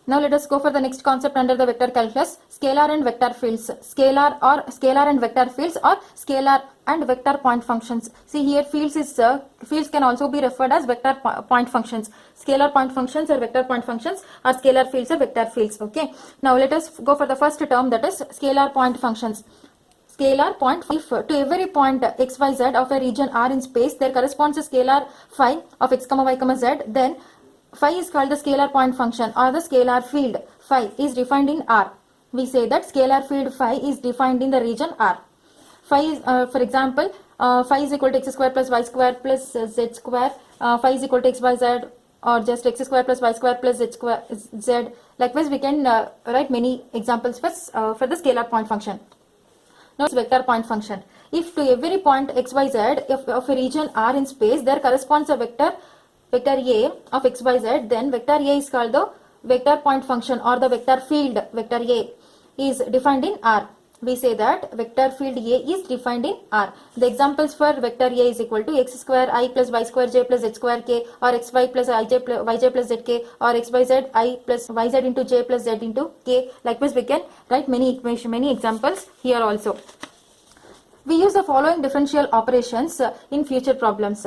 Now let us go for the next concept under the vector calculus, scalar and vector fields. Scalar and vector fields, or scalar and vector point functions. See here, fields can also be referred as vector point functions. Scalar point functions or vector point functions, or scalar fields or vector fields. Okay. Now let us go for the first term, that is scalar point functions. Scalar point, if to every point xyz of a region R in space there corresponds a scalar phi of x, y, z, then phi is called the scalar point function or the scalar field. Phi is defined in R. We say that scalar field phi is defined in the region R. Phi is, for example, phi is equal to x square plus y square plus z square. Phi is equal to x by z, or just x square plus y square plus z square z. Likewise, we can write many examples for the scalar point function. Now it's vector point function. If to every point xyz of a region R in space there corresponds a vector A of xyz, then vector A is called the vector point function or the vector field. Vector A is defined in R. We say that vector field A is defined in R. The examples for vector A is equal to x square I plus y square j plus z square k, or xy plus yj plus zk, or xyz I plus yz into j plus z into k. Likewise, we can write many examples here also. We use the following differential operations in future problems.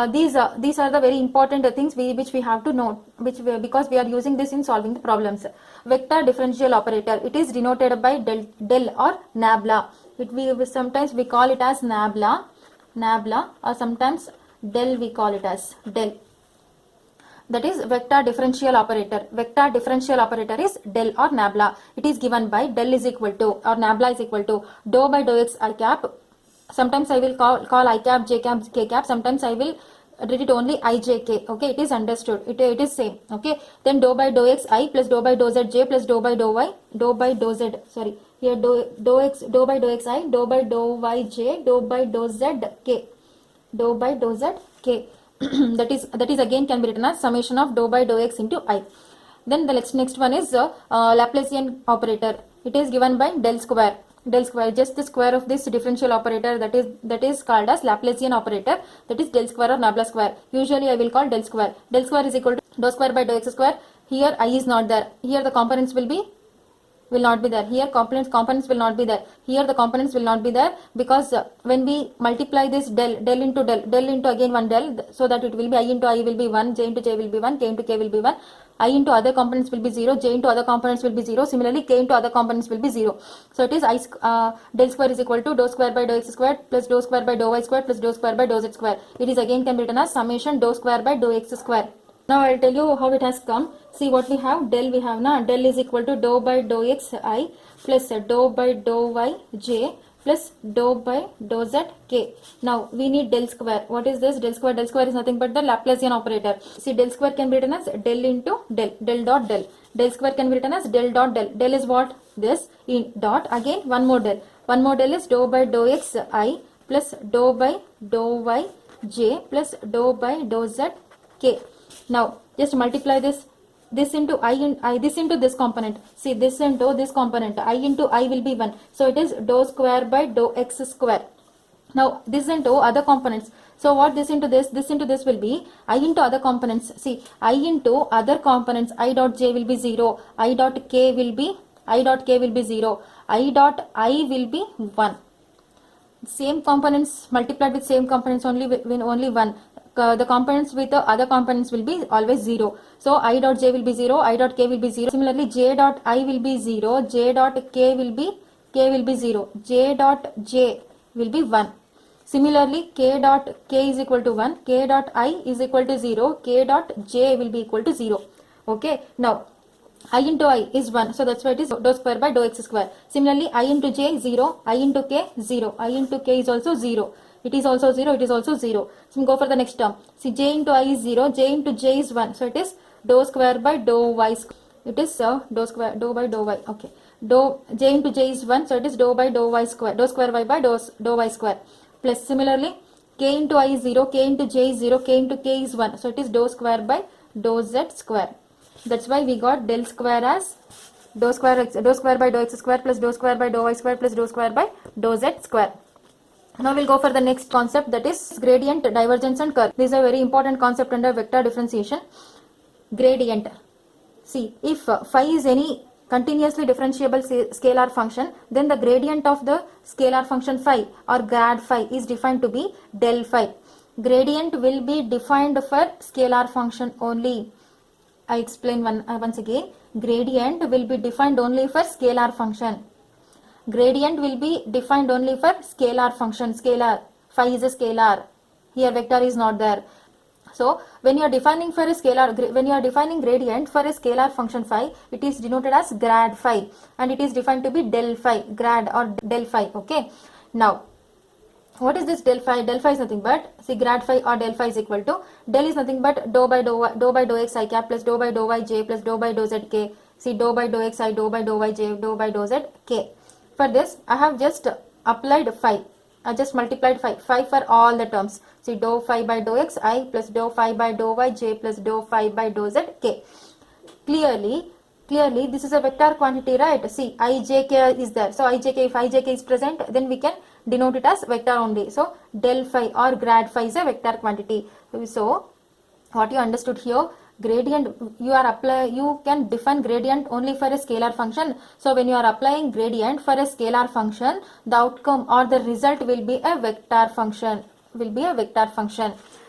These are the very important things which we have to know, because we are using this in solving the problems. Vector differential operator, it is denoted by del or nabla. Sometimes we call it as nabla, or sometimes del, we call it as del. That is vector differential operator. Vector differential operator is del or nabla. It is given by del is equal to, or nabla is equal to, dou by dou x I cap. Sometimes I will call I cap, j cap, k cap. Sometimes I will read it only I, j, k. Okay, it is understood. It is same. Okay. Then dou by dou x I plus dou by dou z j plus dou by dou y, dou by dou z. Sorry. Here dou by dou x I, dou by dou y j, dou by dou z k. Dou by dou z k. that is again can be written as summation of dou by dou x into I. Then the next one is Laplacian operator. It is given by del square. Del square, just the square of this differential operator, that is called as Laplacian operator. That is del square or nabla square. Usually I will call del square. Del square is equal to dou square by dou x square. Here I is not there. Here the components will not be there. Here components will not be there. Here the components will not be there, because when we multiply this del into again one del, so that it will be I into I will be 1, j into j will be 1, k into k will be 1, I into other components will be 0, j into other components will be 0, similarly k into other components will be 0. So it is del square is equal to dou square by dou x square plus dou square by dou y square plus dou square by dou z square. It is again can be written as summation dou square by dou x square. Now I will tell you how it has come. See what we have. Del we have now. Del is equal to dou by dou x I plus dou by dou y j plus dou by dou z k. Now we need del square. What is this? Del square. Del square is nothing but the Laplacian operator. See, del square can be written as del into del. Del dot del. Del square can be written as del dot del. Del is what? This in dot. Again one more del. One more del is dou by dou x I plus dou by dou y j plus dou by dou z k. Now just multiply this into this into this component. See, this into this component, I into I will be 1. So it is dou square by dou x square. Now this into other components. So what this into this will be I into other components. See, I into other components, I dot j will be 0, I dot k will be 0, I dot I will be 1. Same components multiplied with same components only 1. The components with the other components will be always 0. So I dot j will be 0, I dot k will be 0. Similarly, j dot I will be 0, j dot k will be 0, j dot j will be 1. Similarly, k dot k is equal to 1, k dot I is equal to 0, k dot j will be equal to 0. Okay. Now I into I is 1, so that's why it is dou square by dou x square. Similarly, I into j 0, I into k 0, I into k is also 0. It is also 0, it is also 0. So we go for the next term. See, j into I is 0, j into j is 1. So it is dou square by dou y square. It is dou by dou y. Okay. J into j is 1, so it is dou by dou y square. Dou square y by dou y square. Plus similarly, k into I is 0, k into j is 0, k into k is 1. So it is dou square by dou z square. That's why we got del square as dou square by dou x square plus dou square by dou y square plus dou square by dou z square. Now we'll go for the next concept, that is gradient, divergence and curve. This is a very important concept under vector differentiation. Gradient. See, if phi is any continuously differentiable scalar function, then the gradient of the scalar function phi or grad phi is defined to be del phi. Gradient will be defined for scalar function only. I explain once again. Gradient will be defined only for scalar function. Gradient will be defined only for scalar function. Scalar, phi is a scalar. Here vector is not there. So when you are defining for a scalar, when you are defining gradient for a scalar function phi, it is denoted as grad phi, and it is defined to be del phi, grad or del phi. Okay. Now, what is this del phi? Del phi is nothing but, see, grad phi or del phi is equal to, del is nothing but dou by dou x I cap plus dou by dou y j plus dou by dou z k. See, dou by dou x I, dou by dou y j, dou by dou z k. For this, I have just applied phi. I just multiplied phi for all the terms. See, dou phi by dou x I plus dou phi by dou y j plus dou phi by dou z k. Clearly this is a vector quantity, right? See, I j k is there. So I j k, if I j k is present, then we can denote it as vector only. So del phi or grad phi is a vector quantity. So what you understood here, gradient, you can define gradient only for a scalar function. So when you are applying gradient for a scalar function, the outcome or the result will be a vector function.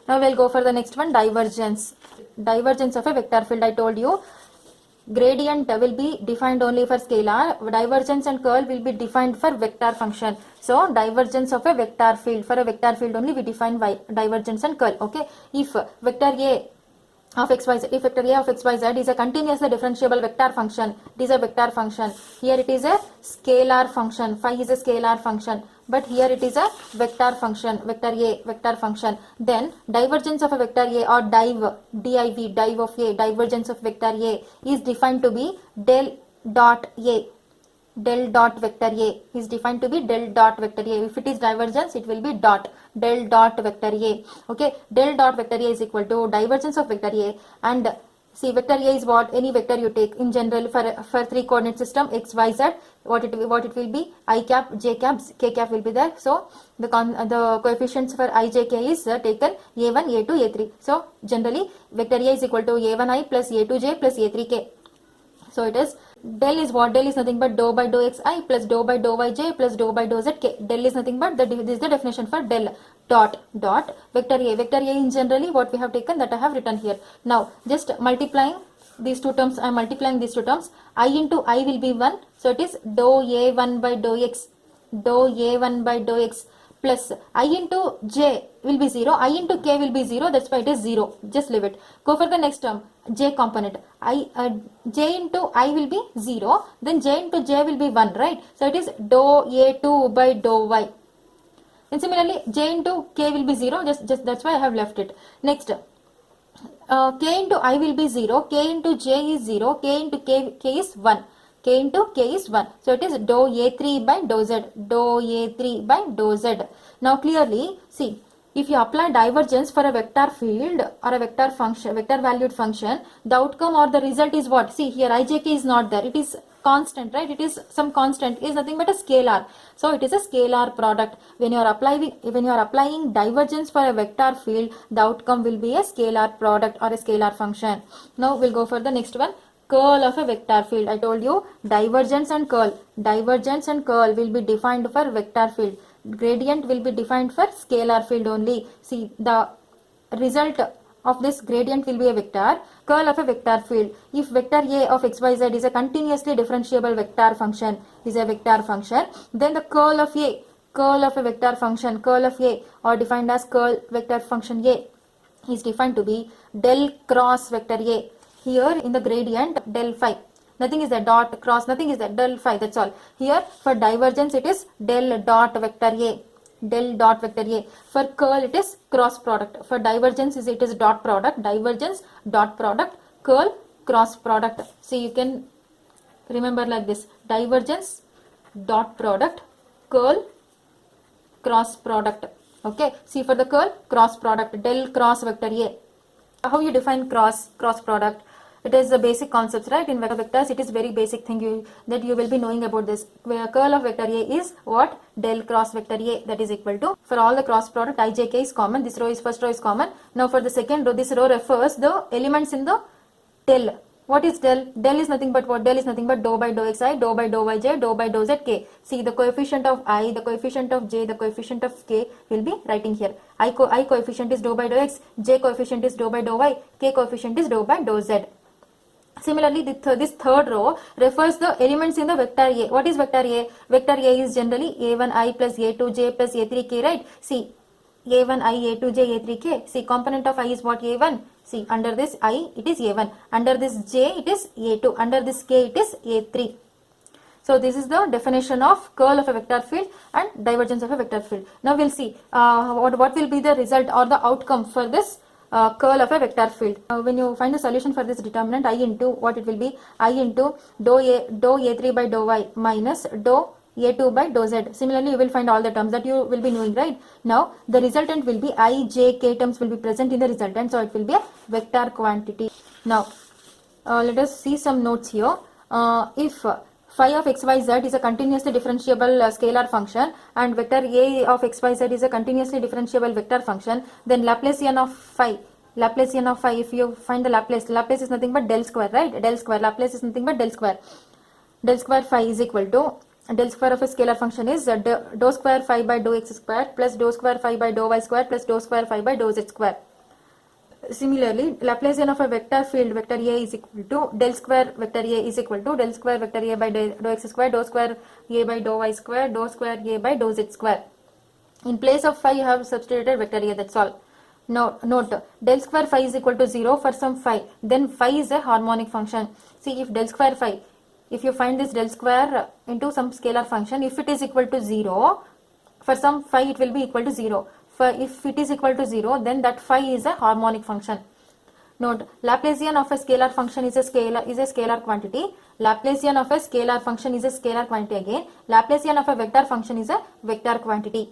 Now we'll go for the next one, divergence. Divergence of a vector field. I told you gradient will be defined only for scalar, divergence and curl will be defined for vector function. So divergence of a vector field, for a vector field only we define divergence and curl. Okay, if vector A of xyz, if vector A of xyz is a continuously differentiable vector function, it is a vector function. Here it is a scalar function, phi is a scalar function, but here it is a vector function, vector A, vector function. Then divergence of a vector A or div of A, divergence of vector A is defined to be del dot A. Del dot vector A is defined to be del dot vector A. If it is divergence, it will be dot, del dot vector A. Okay, del dot vector A is equal to divergence of vector A, and see, vector A is what? Any vector you take in general for three coordinate system x, y, z. What it will be? I cap, j cap, k cap will be there. So the coefficients for I, j, k is taken a1, a2, a3. So generally vector A is equal to a1i plus a2j plus a3k. So it is, del is what? Del is nothing but dou by dou x I plus dou by dou y j plus dou by dou z k. Del is nothing but, this is the definition for del dot vector A. Vector A in generally what we have taken, that I have written here. Now just multiplying these two terms, I am multiplying these two terms. I into I will be 1. So it is dou a1 by dou x, dou a1 by dou x plus I into j will be 0, I into k will be 0, that's why it is 0. Just leave it. Go for the next term, j component. J into I will be 0, then j into j will be 1, right? So it is dou a2 by dou y. And similarly j into k will be 0, just that's why I have left it. Next, k into I will be 0, k into j is 0, k into k is 1. K into k is 1. So it is dou a3 by dou z, dou a3 by dou z. Now clearly, see, if you apply divergence for a vector field or a vector function, vector valued function, the outcome or the result is what? See, here ijk is not there, it is constant, right? It is some constant, it is nothing but a scalar. So it is a scalar product. When you are applying divergence for a vector field, the outcome will be a scalar product or a scalar function. Now we'll go for the next one, curl of a vector field. I told you divergence and curl will be defined for vector field. Gradient will be defined for scalar field only. See, the result of this gradient will be a vector. Curl of a vector field, if vector A of xyz is a continuously differentiable vector function, then the curl of a vector function, curl of A, or defined as curl vector function A, is defined to be del cross vector A. Here in the gradient, del phi, nothing is there, dot cross, nothing is there, del phi, that's all. Here for divergence it is del dot vector A, del dot vector A. For curl it is cross product. For divergence it is dot product, divergence dot product, curl cross product. See, you can remember like this, divergence dot product, curl cross product. Okay, see, for the curl, cross product, del cross vector A. How you define cross product? It is the basic concepts, right? In vectors, it is very basic thing that you will be knowing about this. Where curl of vector A is what? Del cross vector A, that is equal to, for all the cross product, ijk is common. This row is, first row is common. Now for the second row, this row refers the elements in the del. What is del? Del is nothing but what? Del is nothing but dou by dou xi, dou by dou yj, dou by dou zk. See, the coefficient of I, the coefficient of j, the coefficient of k will be writing here. I coefficient is dou by dou x, j coefficient is dou by dou y, k coefficient is dou by dou z. Similarly, this third row refers the elements in the vector A. What is vector A? Vector A is generally a1i plus a2j plus a3k, right? See, a1i, a2j, a3k. See, component of I is what? A1. See, under this I, it is a1. Under this j, it is a2. Under this k, it is a3. So, this is the definition of curl of a vector field and divergence of a vector field. Now, we'll see what will be the result or the outcome for this curl of a vector field. When you find the solution for this determinant, I into what it will be? I into dou a3 by dou y minus dou a2 by dou z. Similarly, you will find all the terms that you will be knowing, right? Now, the resultant will be I, j, k terms will be present in the resultant. So, it will be a vector quantity. Now, let us see some notes here. If phi of xyz is a continuously differentiable scalar function and vector a of xyz is a continuously differentiable vector function, then Laplacian of phi, if you find the Laplace is nothing but del square, right? Del square, Laplace is nothing but del square. Del square phi is equal to, del square of a scalar function is dou square phi by dou x square plus dou square phi by dou y square plus dou square phi by dou z square. Similarly, Laplacian of a vector field vector A is equal to del square vector A is equal to del square vector A by dou x square, dou square A by dou y square, dou square A by dou z square. In place of phi, you have substituted vector A, that's all. Now, note, del square phi is equal to 0 for some phi, then phi is a harmonic function. See, if del square phi, if you find this del square into some scalar function, if it is equal to 0, for some phi it will be equal to 0. If it is equal to 0, then that phi is a harmonic function. Note, Laplacian of a scalar function is a scalar quantity. Laplacian of a scalar function is a scalar quantity again. Laplacian of a vector function is a vector quantity.